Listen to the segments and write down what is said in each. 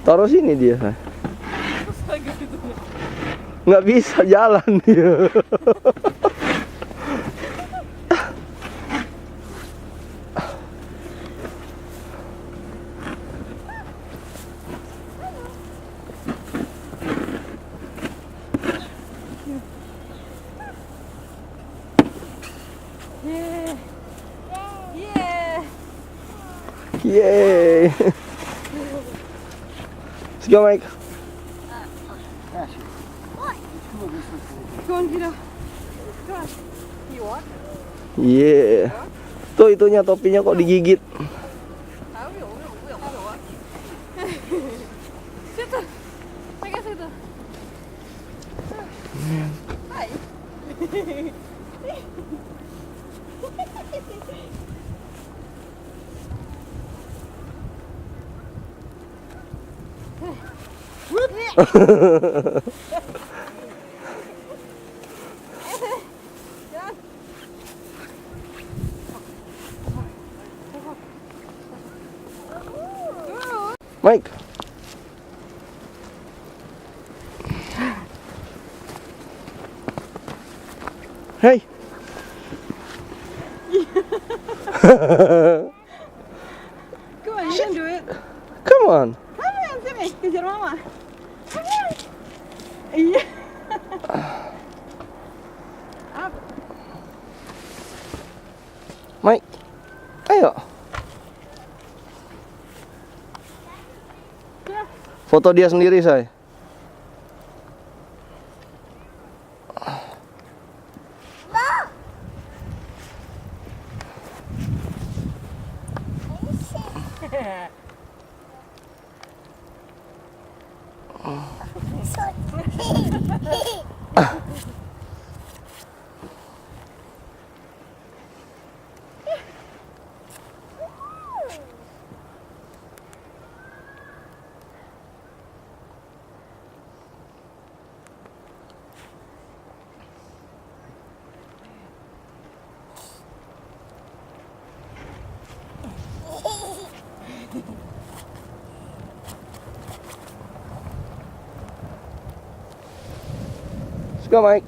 Taruh sini dia. Nggak bisa jalan dia. Yeay. Let's go, Mike. Yeah. Tuh itunya topinya kok digigit. Mike. Hey. Come on, you can do it. Come on. Come on, Timmy. Kejar mama. Come on. Iya. Up. Mike. Ayo. Foto dia sendiri, say. Let's go, Mike.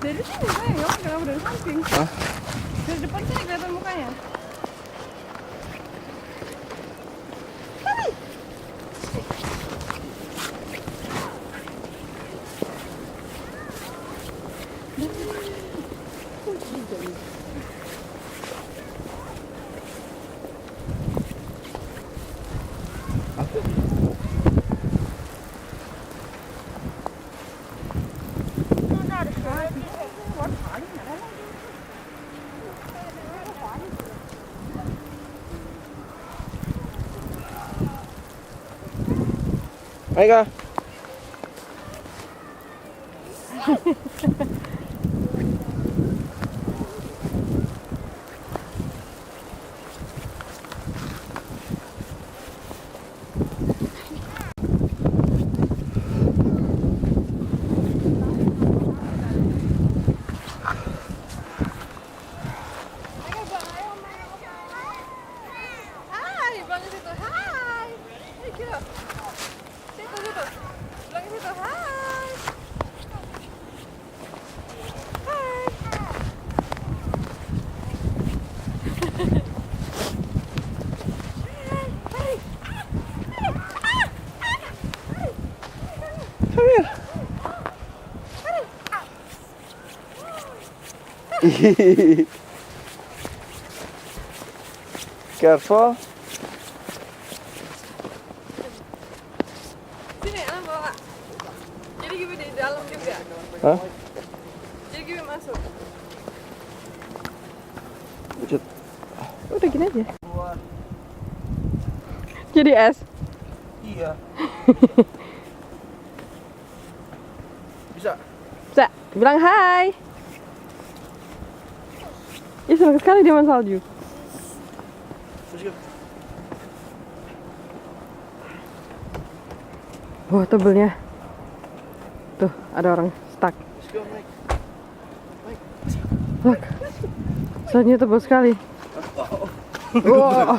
Dari sini mukanya, kenapa dari samping? Hah? Dari depan sini kelihatan mukanya. Micaiah. Hai, bilang ke situ. Hai. Ayo, gitu. Situ. Bilang ke situ. Hai. Hai. Come here. Careful. Sini, Alam bawa. Jadi Gibi di dalam juga. Hah? Jadi Gibi masuk. Lanjut. Udah gini aja. Jadi es. Iya. Bisa. Bisa, bilang hai. Ih, senang sekali dia main salju. Let's go. Wah, tebelnya. Tuh, ada orang stuck. Let's go, Mike. Look. Saljunya tebal sekali. Wow.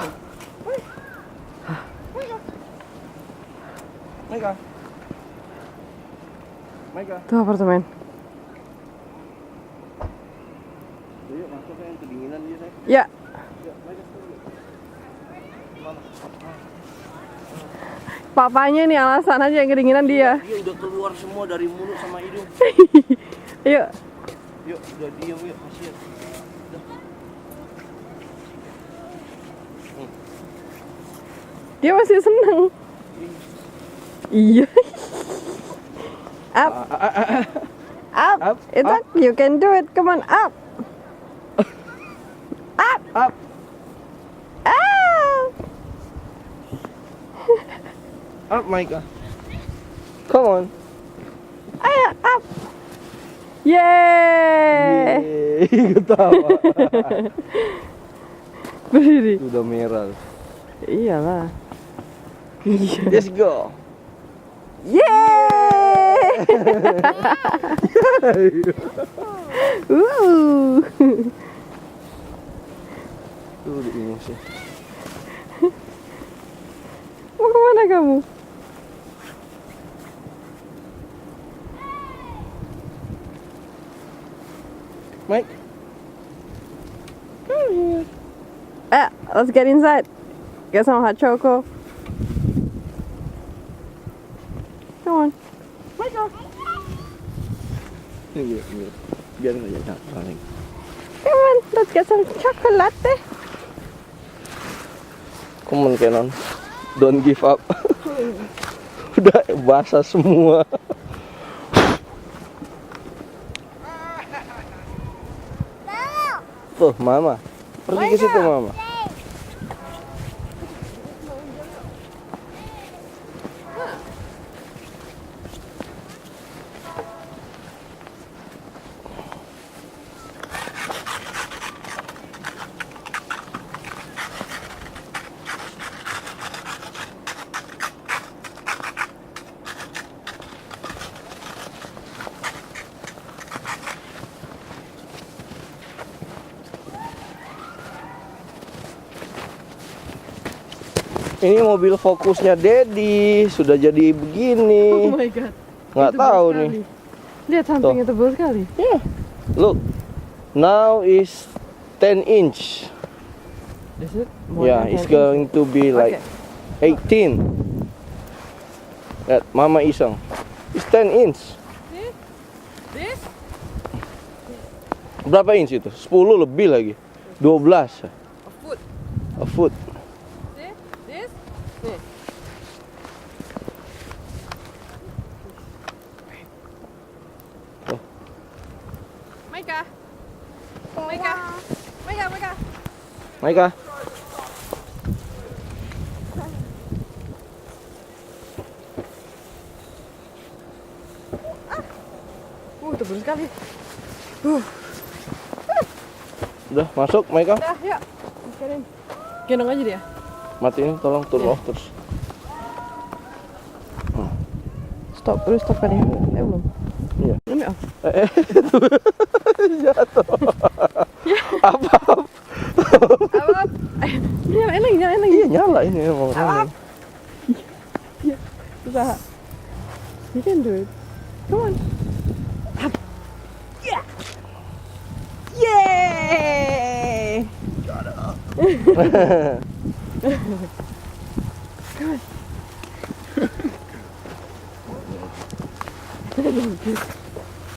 Micaiah. Micaiah. Tuh apartemen. Yuk masuk yang kedinginan dia, Say. Ya. Yuk, Micaiah. Mama. Papanya nih alasan aja yang kedinginan dia. Dia udah keluar semua dari mulut sama hidung. Yuk. Yuk, udah diem yuk, kasihan. Dia masih seneng. Iya. Up. Up. Up, It's up. okay. You can do it. Come on, up. Up. Up. Up. Up, Micaiah. Come on. Ayo, up. Yeay. Yeay, ketawa. Berdiri. Udah merah. Iyalah. Iya. Let's go. Yeay. Tuh di ini sih. Mau kemana kamu? Mike. Come here. Let's get inside. Get some hot choco. Come on. Ini biar aja paling. Come on. Let's get some chocolate. Come on, Canon. Don't give up. Udah basah semua. Tuh, Mama. Pergi ke situ, Mama. Ini mobil fokusnya Daddy sudah jadi begini. Oh my god. Nggak Tebal tahu sekali. nih. Lihat sampingnya tebal sekali. Yeah. Look. Now is 10 inch. Is it? More Yeah, than it's 10 going to be like Okay. 18. That Mama Isang. It's 10 inch. This? Berapa inch itu? 10 lebih lagi. 12. A foot. A foot. This? Nih. Oh. Micaiah. Micaiah. Micaiah. Micaiah. Tebal sekali. Udah masuk, Micaiah. Udah, yuk. Sekarang. Gendong aja dia. Matiin tolong turn off terus. Stop, udah stop kan ya? Belum. Iya. Belum ya? Jatuh. Apa? Apa? Nyalain lagi. Iya nyala ini emang. Apa? Iya, usaha. You can do it. Come on. Up. Yeah. Yay! Come on.